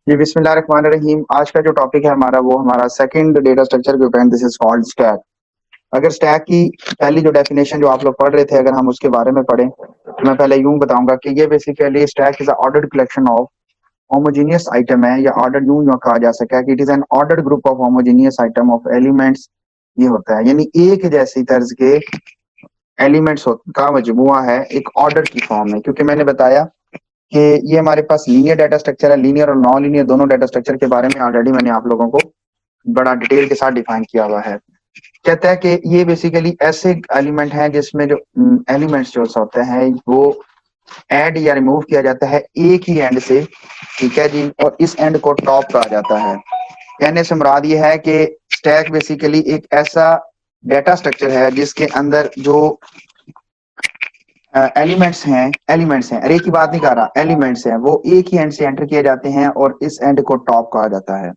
जी बिस्मिल्लाहिर्रहमानिर्रहीम। आज का जो टॉपिक है हमारा वो हमारा सेकंड डेटा स्ट्रक्चर के ऊपर, दिस इज कॉल्ड स्टैक। अगर स्टैक की पहली जो डेफिनेशन जो आप लोग पढ़ रहे थे, अगर हम उसके बारे में पढ़ें तो मैं पहले यूं बताऊंगा कि ये basically stack is ordered collection of homogeneous item है, या ऑर्डर यूं कहा जा सकता है कि it is an ordered group of homogeneous item of elements. ये होता है यानी एक जैसी तर्ज के एलिमेंट्स का मजमुआ है, एक ऑर्डर की फॉर्म में। क्योंकि मैंने बताया कि ये हमारे पास लीनियर डाटा स्ट्रक्चर है, लीनियर और नॉन लीनियर दोनों डाटा स्ट्रक्चर के बारे में ऑलरेडी मैंने आप लोगों को बड़ा डिटेल के साथ डिफाइन किया हुआ है। कहता है कि ये बेसिकली ऐसे एलिमेंट हैं जिसमें जो एलिमेंट्स जो होते हैं वो ऐड या रिमूव किया जाता है एक ही एंड से, ठीक है जी, और इस एंड को टॉप कहा जाता है। कहने से मुराद ये है कि स्टैक बेसिकली एक ऐसा डाटा स्ट्रक्चर है जिसके अंदर जो एलिमेंट्स हैं, अरे की बात नहीं कर रहा, एलिमेंट्स हैं वो एक ही एंड से एंटर किए जाते हैं और इस एंड को टॉप कहा जाता है।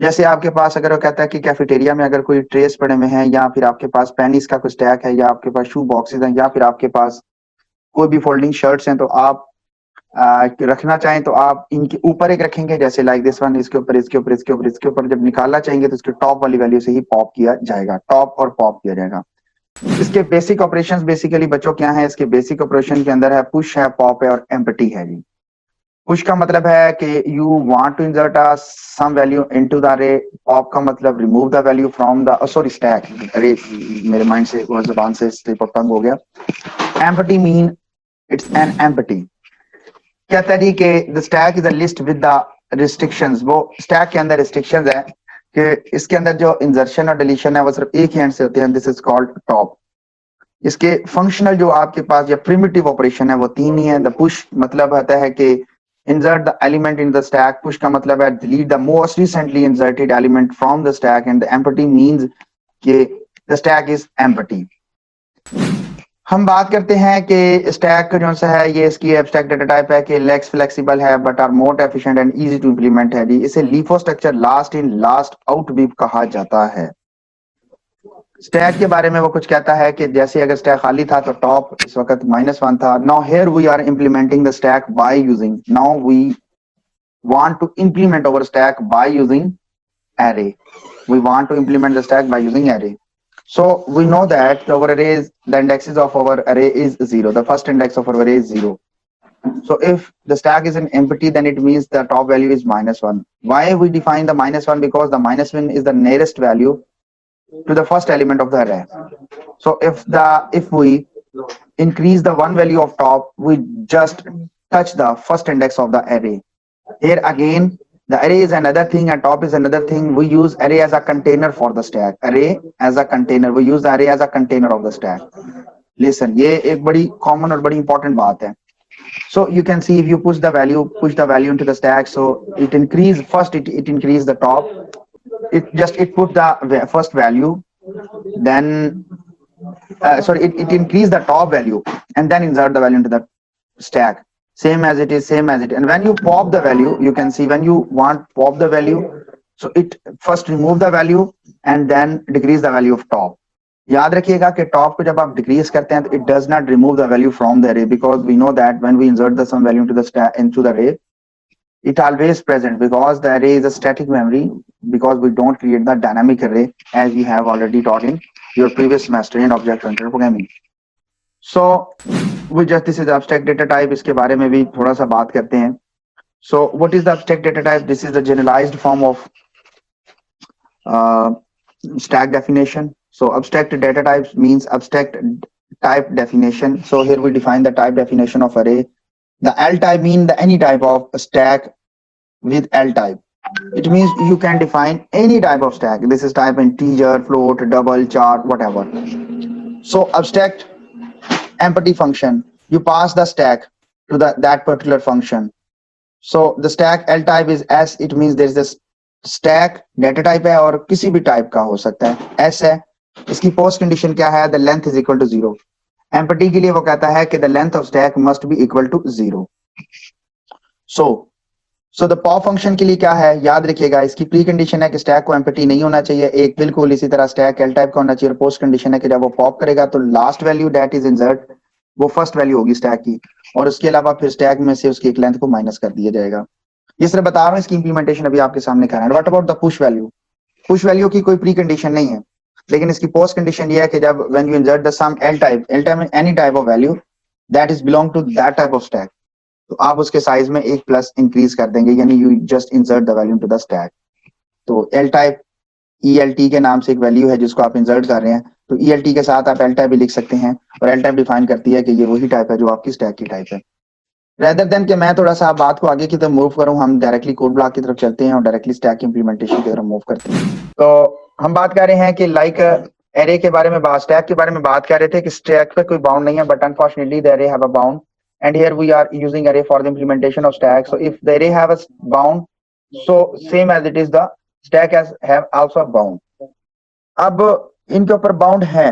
जैसे आपके पास अगर वो कहता है कि कैफेटेरिया में अगर कोई ट्रेस पड़े हुए हैं, या फिर आपके पास पेनिस का कोई स्टैक है, या आपके पास शू बॉक्सेस हैं, या फिर आपके पास कोई भी फोल्डिंग शर्ट्स हैं, तो आप रखना चाहें तो आप इनके ऊपर एक रखेंगे, जैसे लाइक दिस वन, इसके ऊपर इसके ऊपर इसके ऊपर इसके ऊपर। जब निकालना चाहेंगे तो इसके टॉप वाली वैल्यू से ही पॉप किया जाएगा, टॉप और पॉप किया जाएगा। इसके बेसिक ऑपरेशंस बेसिकली बच्चों क्या है, इसके बेसिक ऑपरेशन के अंदर है पुश है, पॉप है और एम्प्टी है जी। पुश का मतलब है कि you want to insert some value into the array. Pop का मतलब remove the value from the sorry stack, अरे मेरे माइंड से जुबान से स्लिप ऑफ टंग हो गया। Empty mean it's an empty. कहता है कि the stack is a list with the restrictions. वो स्टैक के अंदर रिस्ट्रिक्शंस है कि इसके अंदर जो इंसर्शन और डिलीशन है वो सिर्फ एक ही एंड से होते हैं, दिस इज कॉल्ड टॉप। इसके फंक्शनल जो आपके पास या प्रिमिटिव ऑपरेशन है वो तीन ही है। द पुश मतलब आता है कि insert the element in the stack, push का मतलब है delete the most recently inserted element from the stack, and the empty means कि the stack is empty। हम बात करते हैं कि स्टैक जो सा है ये इसकी एब्स्ट्रैक्ट डाटा टाइप है कि लेस फ्लेक्सिबल है but are more efficient and easy to implement है जी। इसे LIFO structure, last in last out भी कहा जाता है। स्टैक के बारे में वो कुछ कहता है कि जैसे अगर स्टैक खाली था तो टॉप इस वक्त -1 था। Now here we are implementing the stack by using, now we want to implement our stack by using array. We want to implement the stack by using array. So we know that our arrays, the indexes of our array is 0. The first index of our array is 0. So if the stack is an empty, then it means the top value is -1. Why we define the -1? Because the -1 is the nearest value to the first element of the array. So if we increase the one value of top, we just touch the first index of the array. Here again, the array is another thing and top is another thing. We use array as a container for the stack. Array as a container. We use the array as a container of the stack. Listen, ये एक बड़ी common और बड़ी important बात है. So you can see if you push the value into the stack, so it increase first. It increase the top. It put the first value, then it increase the top value and then insert the value into the stack. Same as it is. And when you pop the value, you can see when you want pop the value, so it first remove the value and then decrease the value of top. याद रखिएगा कि top को जब आप decrease करते हैं तो it does not remove the value from the array, because we know that when we insert the some value into the stack into the array, it always present, because the array is a static memory, because we don't create the dynamic array as we have already taught in your previous semester in object-oriented programming. So we just, this is abstract data type, इसके बारे में भी थोड़ा सा बात करते हैं. So what is the abstract data type? This is the generalized form of stack definition. So abstract data types means abstract type definition. So here we define the type definition of array. The L type mean the any type of stack with L type. It means you can define any type of stack. This is type integer, float, double, chart, whatever. So abstract empty function, you pass the stack to that particular function. So the stack L type is S. It means there is this stack data type है और किसी भी type का हो सकता है, S है. इसकी post condition क्या है? The length is equal to 0. empty के लिए वो कहता है कि the length of stack must be equal to 0. So the pop function के लिए क्या है? याद रखिएगा, इसकी प्री कंडीशन है कि स्टैक को एम्प्टी नहीं होना चाहिए, एक बिल्कुल इसी तरह स्टैक एल टाइप का होना चाहिए, और पोस्ट कंडीशन है कि जब वो पॉप करेगा तो last value that is insert वो फर्स्ट वैल्यू होगी स्टैक की, और उसके अलावा फिर स्टैक में से उसकी एक लेंथ को माइनस कर दिया जाएगा. ये सिर्फ बता रहा हूँ, इसकी इंप्लीमेंटेशन अभी आपके सामने कर रहा है। What about the push value? Push value की कोई प्री कंडीशन नहीं है, लेकिन इसकी पोस्ट कंडीशन ये है कि जब when you insert the some L type में any type of value that is belong to that type of stack, तो आप उसके साइज में एक प्लस इंक्रीज कर देंगे, यानी you just insert the value to the stack. तो एल टाइप ELT के नाम से एक वैल्यू है जिसको आप इंसर्ट कर रहे हैं, तो ELT के साथ आप एल टाइप भी लिख सकते हैं, और एल टाइप डिफाइन करती है कि ये वही टाइप है जो आपकी स्टैक की टाइप है। रेदर देन कि मैं थोड़ा सा बात को आगे की तरफ मूव करूं, हम डायरेक्टली कोड ब्लॉक की तरफ चलते हैं और डायरेक्टली स्टैक इंप्लीमेंटेशन की तरफ मूव करते हैं। तो हम बात कर रहे हैं कि लाइक एरे के बारे में स्टैक के बारे में बात कर रहे थे कि स्टैक पे कोई बाउंड नहीं है, but unfortunately the array have a bound, and here we are using array for the implementation of stack. So if the array have a bound, so same as it is the stack has have also a bound. अब इनके ऊपर bound है,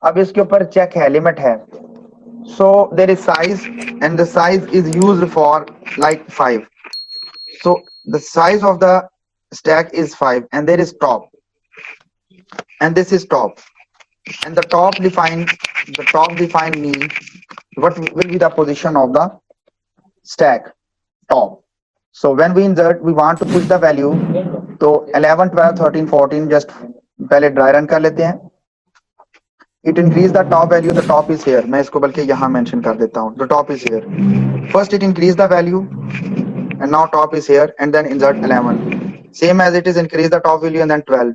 अब इसके ऊपर check है, limit है। So there is size, and the size is used for like 5. So the size of the stack is 5, and there is top, and this is top, and the top define mean what will be the position of the stack top. So when we insert, we want to push the value, तो 11 12 13 14 just पहले dry run कर लेते हैं। It increase the top value, the top is here, मैं इसको बल्कि यहाँ mention कर देता हूँ, the top is here. First it increase the value and now top is here, and then insert 11, same as it is increase the top value and then 12,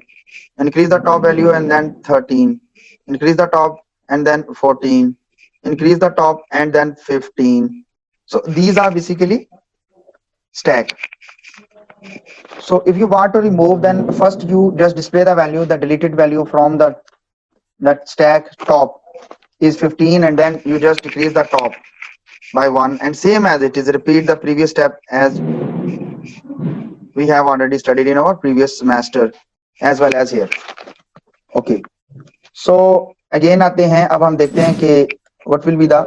increase the top value and then 13, increase the top and then 14, increase the top and then 15. So these are basically stack. So if you want to remove, then first you just display the value, the deleted value from the that stack top is 15, and then you just decrease the top by 1, and same as it is repeat the previous step as we have already studied in our previous semester as well as here. Okay, so again आते हैं, अब हम देखते हैं कि what will be the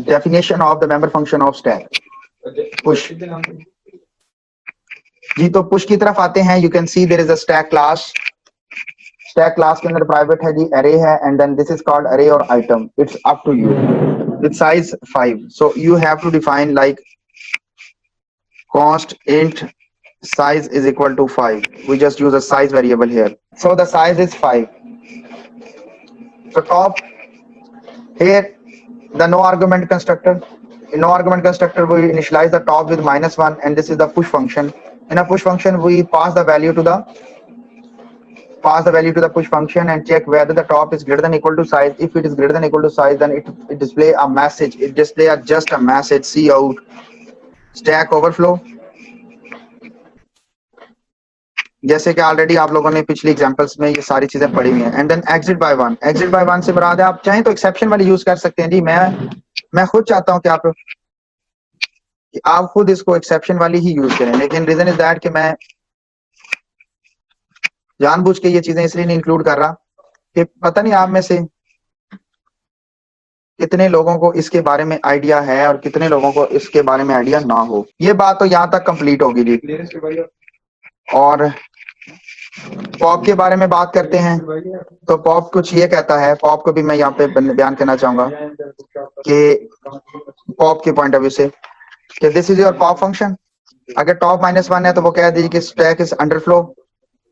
definition of the member function of stack. Push. जी, तो push की तरफ आते हैं। You can see there is a stack class. Stack class के अंदर प्राइवेट है जी, अरे है, and then this is called array और item, it's up to you with size 5। So you have to define like const int size is equal to 5. We just use a size variable here, so the size is 5. So top here the no argument constructor. In no argument constructor we initialize the top with -1, and this is the push function. In a push function we pass the value to the push function and check whether the top is greater than equal to size. If it is greater than equal to size, then it display a message. It display just a message, see out stack overflow. जैसे कि already आप लोगों ने पिछली examples में ये सारी चीजें पढ़ी हुई हैं। And then exit by 1। Exit by 1 से मुराद है, आप चाहें तो एक्सेप्शन वाली यूज कर सकते हैं जी। मैं खुद चाहता हूं कि आप खुद इसको एक्सेप्शन वाली ही यूज करें, लेकिन रीजन इज दैट कि मैं जानबूझ के ये चीजें इसलिए नहीं इंक्लूड कर रहा कि पता नहीं आप में से कितने लोगों को इसके बारे में आइडिया है और कितने लोगों को इसके बारे में आइडिया ना हो। ये बात तो यहाँ तक कंप्लीट होगी जी। और पॉप के बारे में बात करते हैं, तो पॉप कुछ ये कहता है, पॉप को भी मैं यहाँ पे बयान करना चाहूंगा कि पॉप के पॉइंट ऑफ व्यू से कि this is your pop function. अगर टॉप -1 है तो वो कह दीजिए कि स्टैक इज अंडरफ्लो,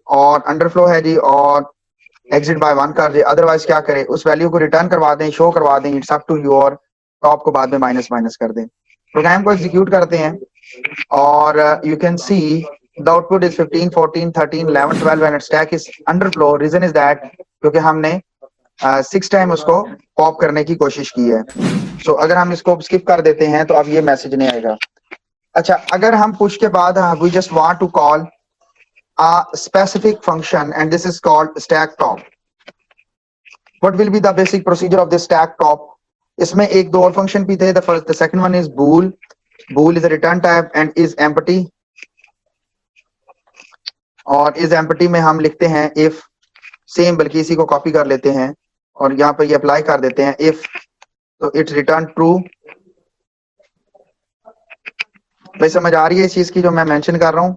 और अंडरफ्लो है जी, और एग्जिट बाय 1 कर दे। अदरवाइज क्या करें, उस वैल्यू को रिटर्न करवा दें, शो करवा दें, इट्स अप टू यू, और टॉप को बाद में माइनस कर दें। प्रोग्राम को एग्जीक्यूट करते हैं और you can C the output is 15 14 13 11 12 and stack is underflow. Reason is that क्योंकि हमने 6 टाइम उसको पॉप करने की कोशिश की है। सो अगर हम इसको स्किप कर देते हैं तो अब ये मैसेज नहीं आएगा। अच्छा, अगर हम पुश के बाद we just want to call a specific function and this is called stack top. What will be the basic procedure of this stack top? इसमें एक दो और फंक्शन भी थे। the second one is bool. Bool is a return type and is empty, और इस empty में हम लिखते हैं इफ, सेम बल्कि इसी को कॉपी कर लेते हैं और यहाँ पर ये अप्लाई कर देते हैं इफ, तो इट्स रिटर्न ट्रू। भाई समझ आ रही है इस चीज की जो मैं मेंशन कर रहा हूँ?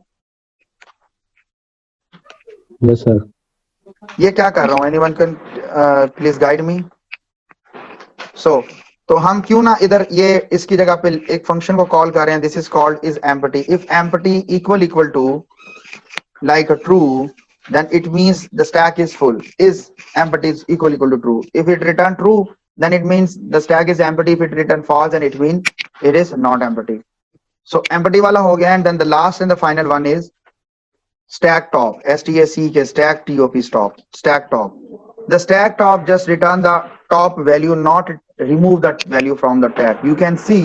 Yes sir. ये क्या कर रहा हूँ, anyone can please guide me. So तो हम क्यों ना इधर ये इसकी जगह पे एक फंक्शन को कॉल कर रहे हैं, this is called is empty. If empty equal to like a true, then it means the stack is full. Is empty is equal to true. If it return true, then it means the stack is empty. If it return false, then it means it is not empty. So empty wala ho gaya, and then the last and the final one is stack top. STAC stack TOP stop. Stack top. The stack top just return the top value, not remove that value from the tag. You can see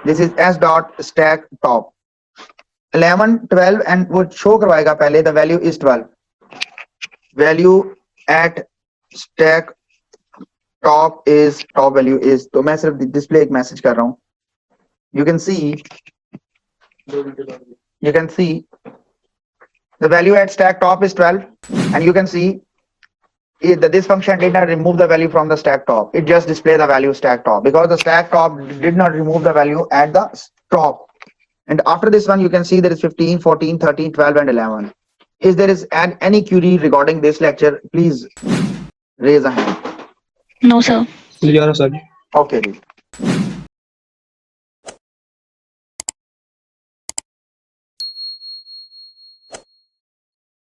this is s dot stack top. 11 12 and वो show करवाएगा पहले the value is 12. Value at stack top value is, तो मैं सिर्फ display एक message कर रहा हूँ. You can see the value at stack top is 12, and you can see that this function did not remove the value from the stack top. It just display the value stack top because the stack top did not remove the value at the top. And after this one, you can see there is 15, 14, 13, 12, and 11. If there is any query regarding this lecture, please raise a hand. No, sir. Clear, sir. Okay.